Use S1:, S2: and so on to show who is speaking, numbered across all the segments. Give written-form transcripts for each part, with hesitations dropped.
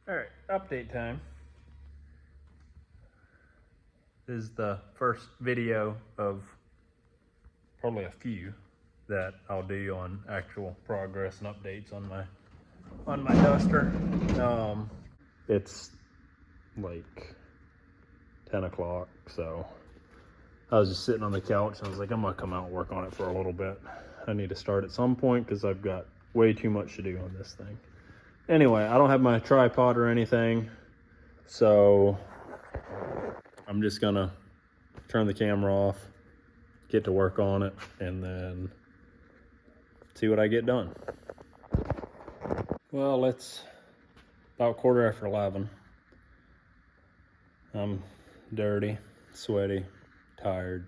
S1: All right, update time. This is the first video of probably a few that I'll do on actual progress and updates on my Duster. It's like 10 o'clock, so I was just sitting on the couch and I was like, I'm gonna come out and work on it for a little bit. I need to start at some point because I've got way too much to do on this thing. Anyway, I don't have my tripod or anything, so I'm just gonna turn the camera off, get to work on it, and then see what I get done. Well, it's about 11:15. I'm dirty, sweaty, tired.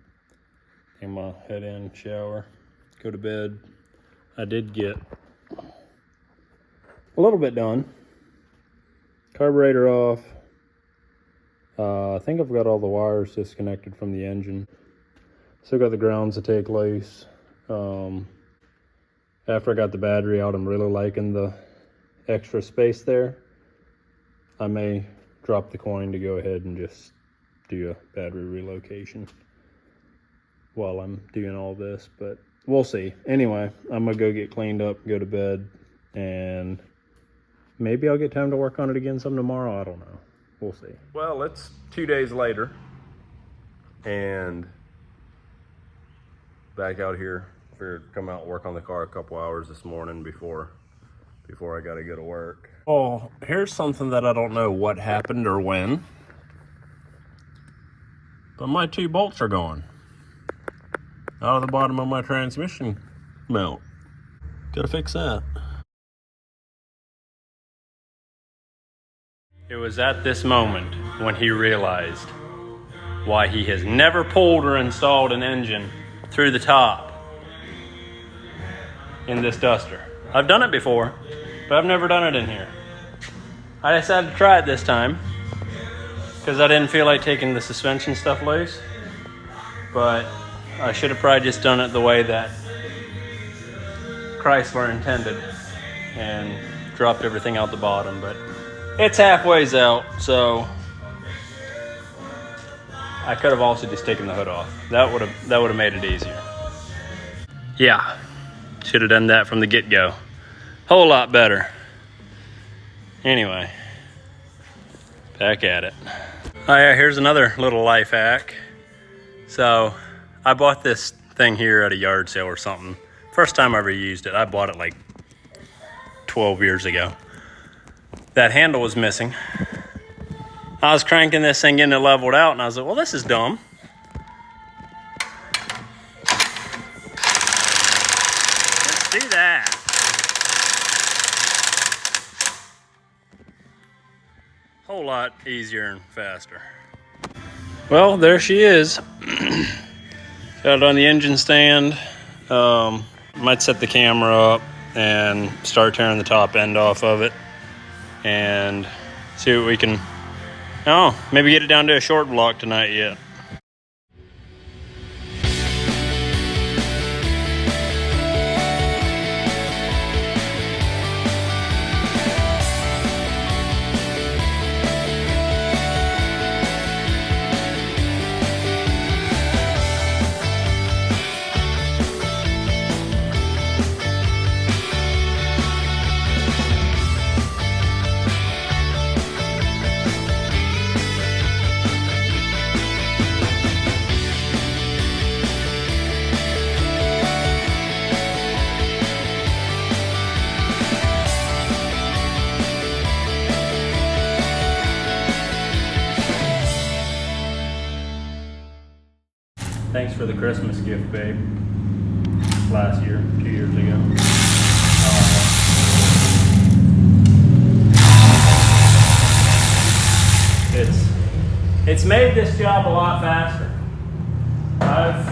S1: I'm gonna head in, shower, go to bed. I did get a little bit done. Carburetor off. I think I've got all the wires disconnected from the engine. Still got the grounds to take loose. After I got the battery out, I'm really liking the extra space there. I may drop the coin to go ahead and just do a battery relocation while I'm doing all this, but we'll see. Anyway, I'm gonna go get cleaned up, go to bed, and maybe I'll get time to work on it again some tomorrow. I don't know. We'll see. Well, it's 2 days later, and back out here. Figured to come out and work on the car a couple hours this morning before I got to go to work. Oh, here's something that I don't know what happened or when, but my 2 bolts are gone out of the bottom of my transmission mount. Gotta fix that. It was at this moment when he realized why he has never pulled or installed an engine through the top in this Duster. I've done it before, but I've never done it in here. I decided to try it this time because I didn't feel like taking the suspension stuff loose, but I should have probably just done it the way that Chrysler intended and dropped everything out the bottom, but it's halfways out, so I could have also just taken the hood off. That would have made it easier. Yeah, should have done that from the get-go. Whole lot better. Anyway, back at it. Oh yeah, here's another little life hack. So I bought this thing here at a yard sale or something. First time I ever used it. I bought it like 12 years ago. That handle was missing. I was cranking this thing, getting it leveled out, and I was like, well, this is dumb. Let's do that. Whole lot easier and faster. Well, there she is. Got it on the engine stand. Might set the camera up and start tearing the top end off of it and see what we can, maybe get it down to a short block tonight yet. Thanks for the Christmas gift, babe. Last year, 2 years ago. It's made this job a lot faster. Let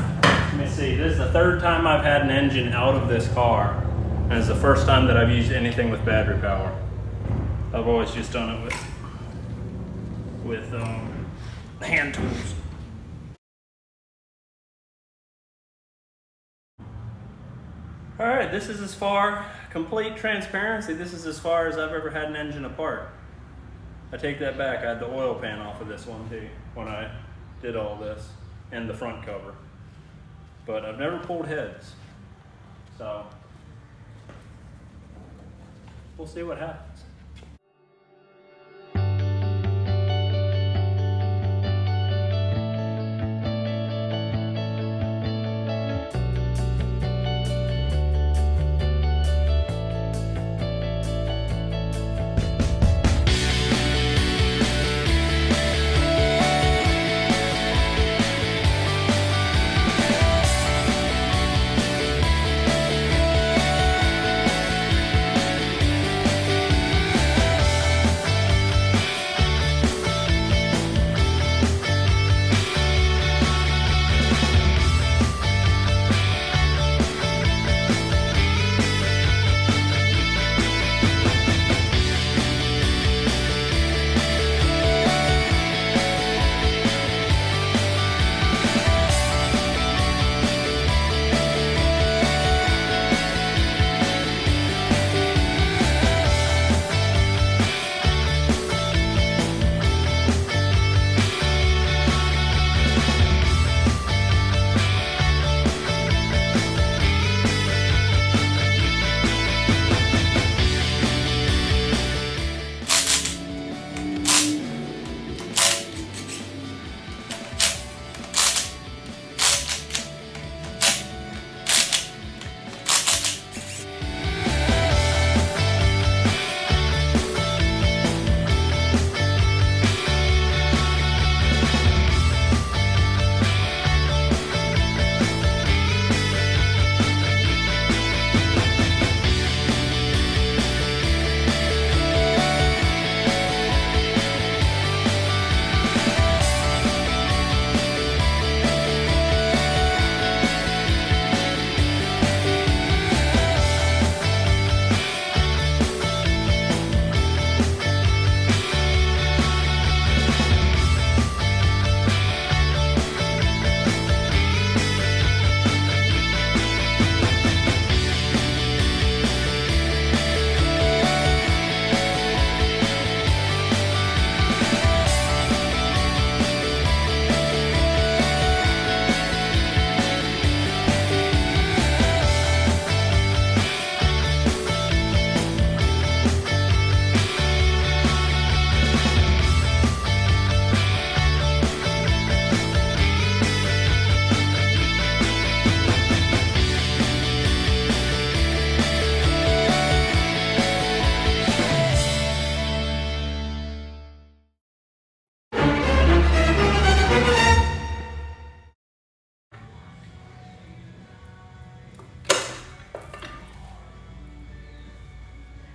S1: me see, this is the 3rd time I've had an engine out of this car, and it's the first time that I've used anything with battery power. I've always just done it with hand tools. All right, this is complete transparency, this is as far as I've ever had an engine apart. I take that back. I had the oil pan off of this one too when I did all this, and the front cover. But I've never pulled heads, so we'll see what happens.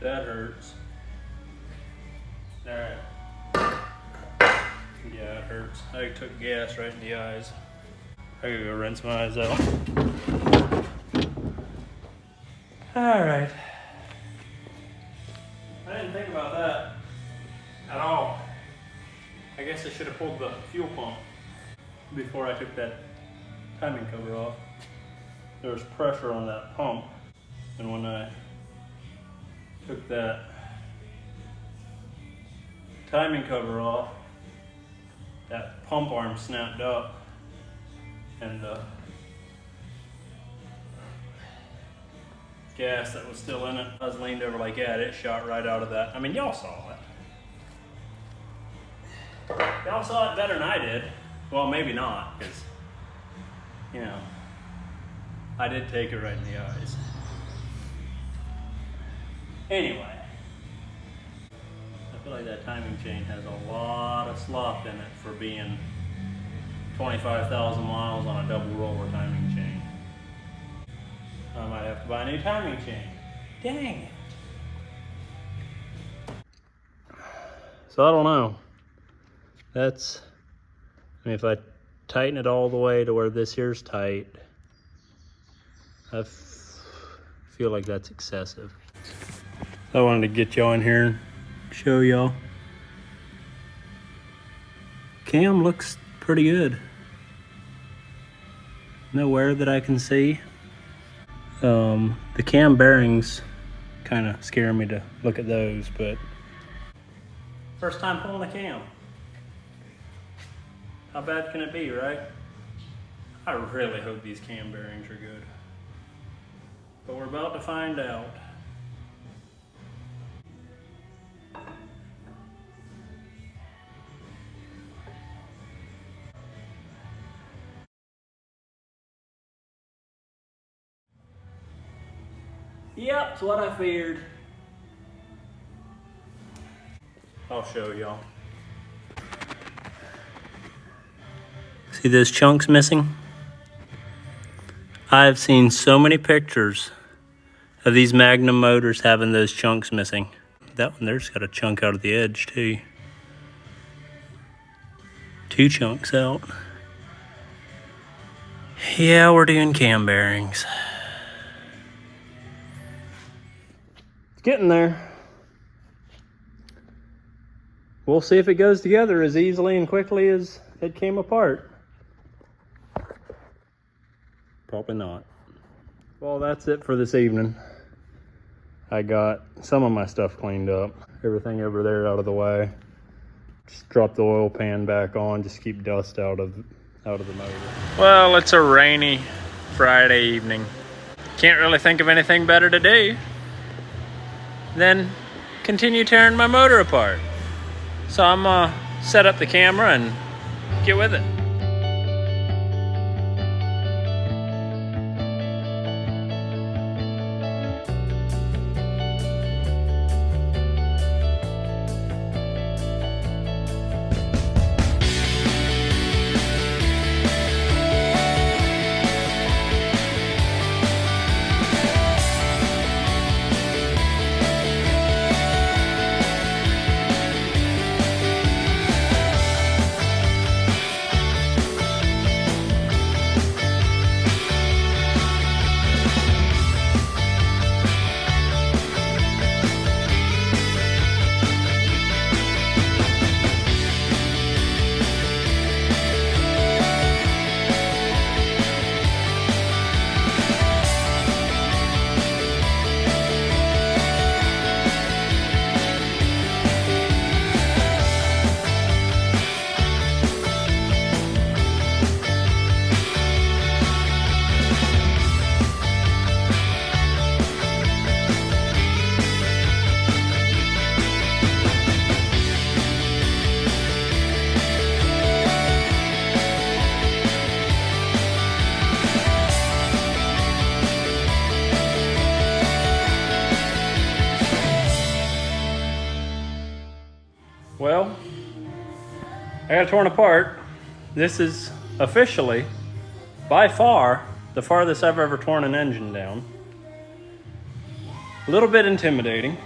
S1: That hurts. Alright. Yeah, it hurts. I took gas right in the eyes. I gotta go rinse my eyes out. Alright. I didn't think about that at all. I guess I should have pulled the fuel pump before I took that timing cover off. There was pressure on that pump, and when I took that timing cover off, that pump arm snapped up, and the gas that was still in it, I was leaned over like that, it shot right out of that. I mean, y'all saw it. Y'all saw it better than I did. Well, maybe not, because, you know, I did take it right in the eyes. Anyway, I feel like that timing chain has a lot of slop in it for being 25,000 miles on a double roller timing chain. I might have to buy a new timing chain. Dang it. So I don't know. That's, I mean, if I tighten it all the way to where this here's tight, I feel like that's excessive. I wanted to get y'all in here and show y'all. Cam looks pretty good. No wear that I can see. The cam bearings kind of scare me to look at those, but First time pulling a cam. How bad can it be, right? I really hope these cam bearings are good. But we're about to find out. Yep, it's what I feared. I'll show y'all. See those chunks missing? I've seen so many pictures of these Magnum motors having those chunks missing. That one there's got a chunk out of the edge too. 2 chunks out. Yeah, we're doing cam bearings. It's getting there. We'll see if it goes together as easily and quickly as it came apart. Probably not. Well, that's it for this evening. I got some of my stuff cleaned up. Everything over there out of the way. Just drop the oil pan back on, just keep dust out of the motor. Well, it's a rainy Friday evening. Can't really think of anything better to do than continue tearing my motor apart. So I'm gonna set up the camera and get with it. Well, I got it torn apart. This is officially, by far, the farthest I've ever torn an engine down. A little bit intimidating.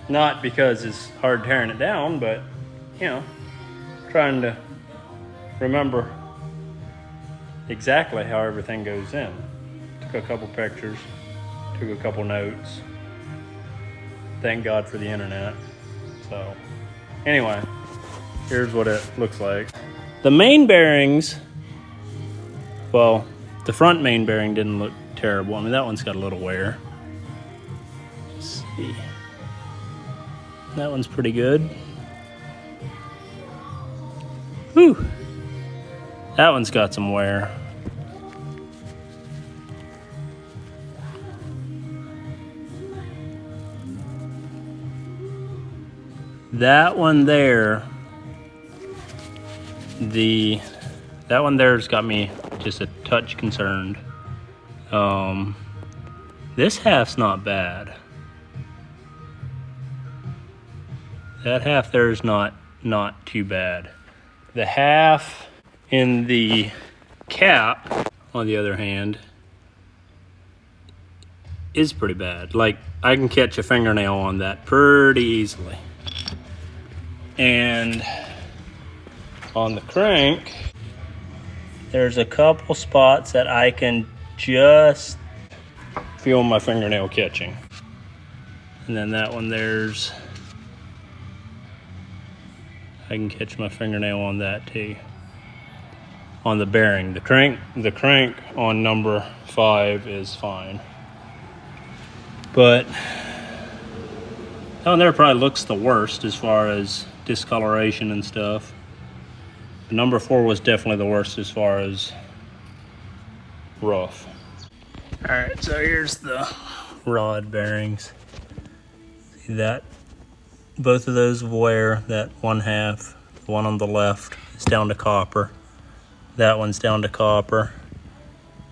S1: Not because it's hard tearing it down, but, you know, trying to remember exactly how everything goes in. Took a couple pictures, took a couple notes. Thank God for the internet. So, anyway, here's what it looks like. The main bearings, well, the front main bearing didn't look terrible. I mean, that one's got a little wear. Let's see. That one's pretty good. Whew. That one's got some wear. That one there's got me just a touch concerned. This half's not bad. That half there's not too bad. The half in the cap, on the other hand, is pretty bad. Like, I can catch a fingernail on that pretty easily. And on the crank, there's a couple spots that I can just feel my fingernail catching. And then that one I can catch my fingernail on that too. On the bearing, the crank on number 5 is fine. But That one there probably looks the worst as far as discoloration and stuff. The number 4 was definitely the worst as far as rough. All right, so here's the rod bearings. See that? Both of those wear. That one half, the one on the left, is down to copper. That one's down to copper.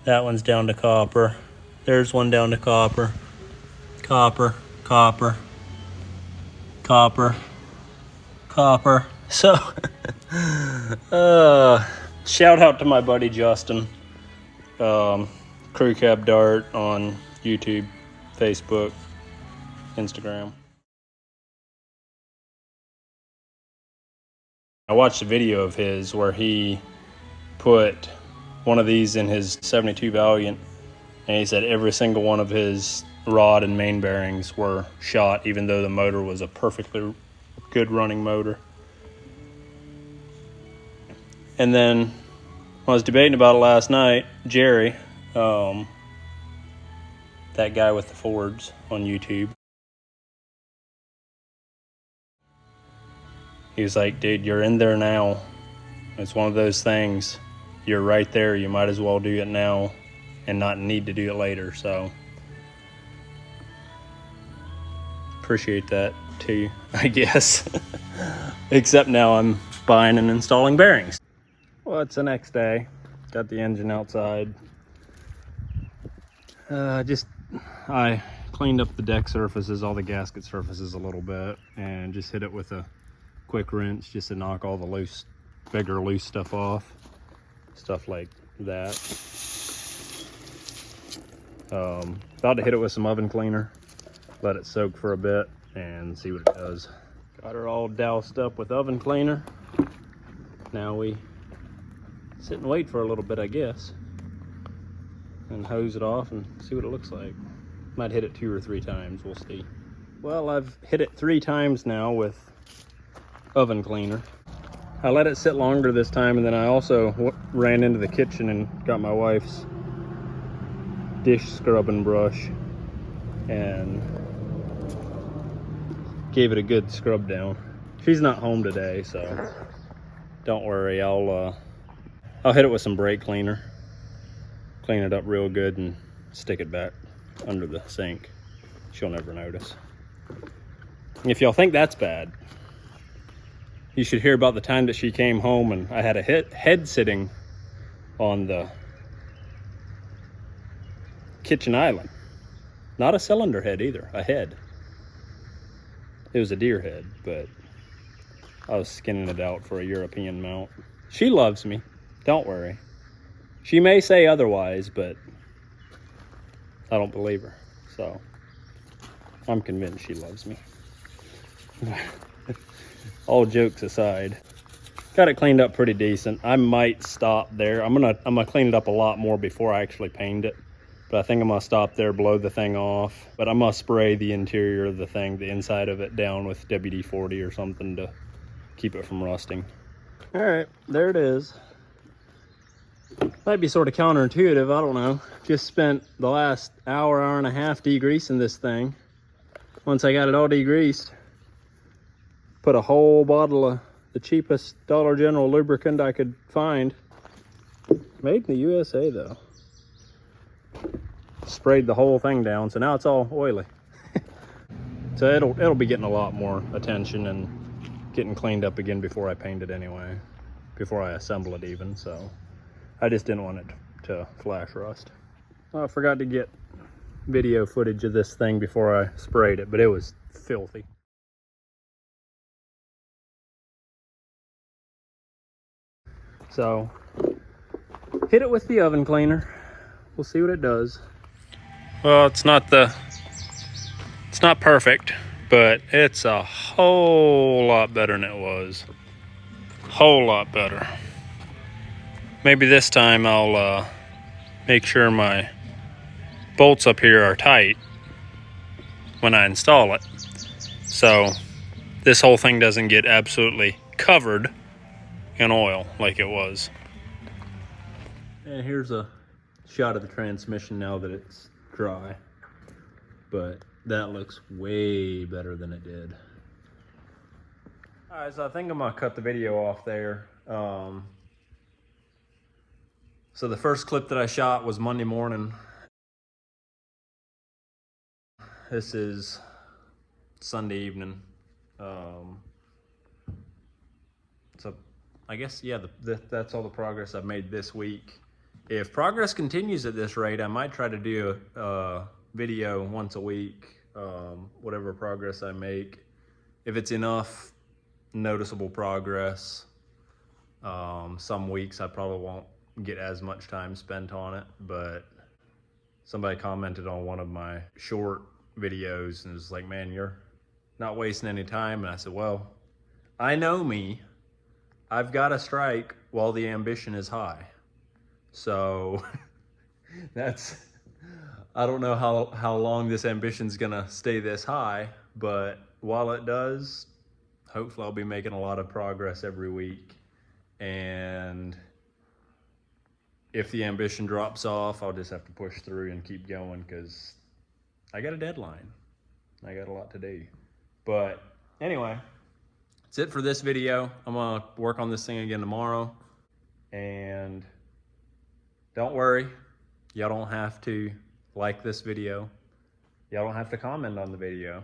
S1: That one's down to copper. There's one down to copper. Copper, copper, copper, copper. So, shout out to my buddy Justin. Crew Cab Dart on YouTube, Facebook, Instagram. I watched a video of his where he put one of these in his 72 Valiant, and he said every single one of his rod and main bearings were shot, even though the motor was a perfectly good running motor. And then when I was debating about it last night, Jerry, that guy with the Fords on YouTube, he was like, dude, you're in there now. It's one of those things. You're right there. You might as well do it now and not need to do it later. So appreciate that too, I guess. Except now I'm buying and installing bearings. Well, it's the next day. Got the engine outside. I cleaned up the deck surfaces, all the gasket surfaces a little bit, and just hit it with a quick rinse just to knock all the bigger loose stuff off. Stuff like that. About to hit it with some oven cleaner, let it soak for a bit and see what it does. Got her all doused up with oven cleaner. Now we sit and wait for a little bit, I guess, and hose it off and see what it looks like. Might hit it 2 or 3 times, we'll see. Well, I've hit it 3 times now with oven cleaner. I let it sit longer this time, and then I also ran into the kitchen and got my wife's dish scrubbing brush and gave it a good scrub down. She's not home today, so don't worry. I'll hit it with some brake cleaner, clean it up real good, and stick it back under the sink. She'll never notice. If y'all think that's bad, you should hear about the time that she came home and I had a head sitting on the kitchen island. Not a cylinder head either, a head. It was a deer head, but I was skinning it out for a European mount. She loves me, don't worry. She may say otherwise, but I don't believe her. So I'm convinced she loves me. All jokes aside, got it cleaned up pretty decent. I might stop there. I'm gonna clean it up a lot more before I actually paint it, but I think I'm gonna stop there, blow the thing off. But I'm gonna spray the interior of the thing, the inside of it, down with WD-40 or something to keep it from rusting. All right, there it is. Might be sort of counterintuitive, I don't know. Just spent the last hour and a half degreasing this thing. Once I got it all degreased, put a whole bottle of the cheapest Dollar General lubricant I could find. Made in the USA though. Sprayed the whole thing down, so now it's all oily. So it'll be getting a lot more attention and getting cleaned up again before I paint it anyway. Before I assemble it even, so I just didn't want it to flash rust. Oh, I forgot to get video footage of this thing before I sprayed it, but it was filthy. So hit it with the oven cleaner. We'll see what it does. Well, it's not perfect, but it's a whole lot better than it was. Whole lot better. Maybe this time I'll make sure my bolts up here are tight when I install it, so this whole thing doesn't get absolutely covered in oil like it was. And here's a shot of the transmission now that it's dry. But That looks way better than it did. All right, so I think I'm gonna cut the video off there. So the first clip that I shot was Monday morning. This is Sunday evening. So I guess, yeah, that's all the progress I've made this week. If progress continues at this rate, I might try to do a video once a week, whatever progress I make. If it's enough noticeable progress, some weeks I probably won't get as much time spent on it, but somebody commented on one of my short videos and was like, man, you're not wasting any time. And I said, well, I know me. I've got to strike while the ambition is high. So I don't know how long this ambition's gonna stay this high, but while it does, hopefully I'll be making a lot of progress every week. And if the ambition drops off, I'll just have to push through and keep going, because I got a deadline. I got a lot to do. But anyway, that's it for this video. I'm gonna work on this thing again tomorrow. And don't worry, y'all don't have to like this video. Y'all don't have to comment on the video.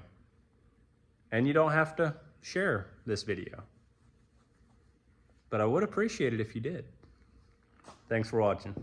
S1: And you don't have to share this video. But I would appreciate it if you did. Thanks for watching.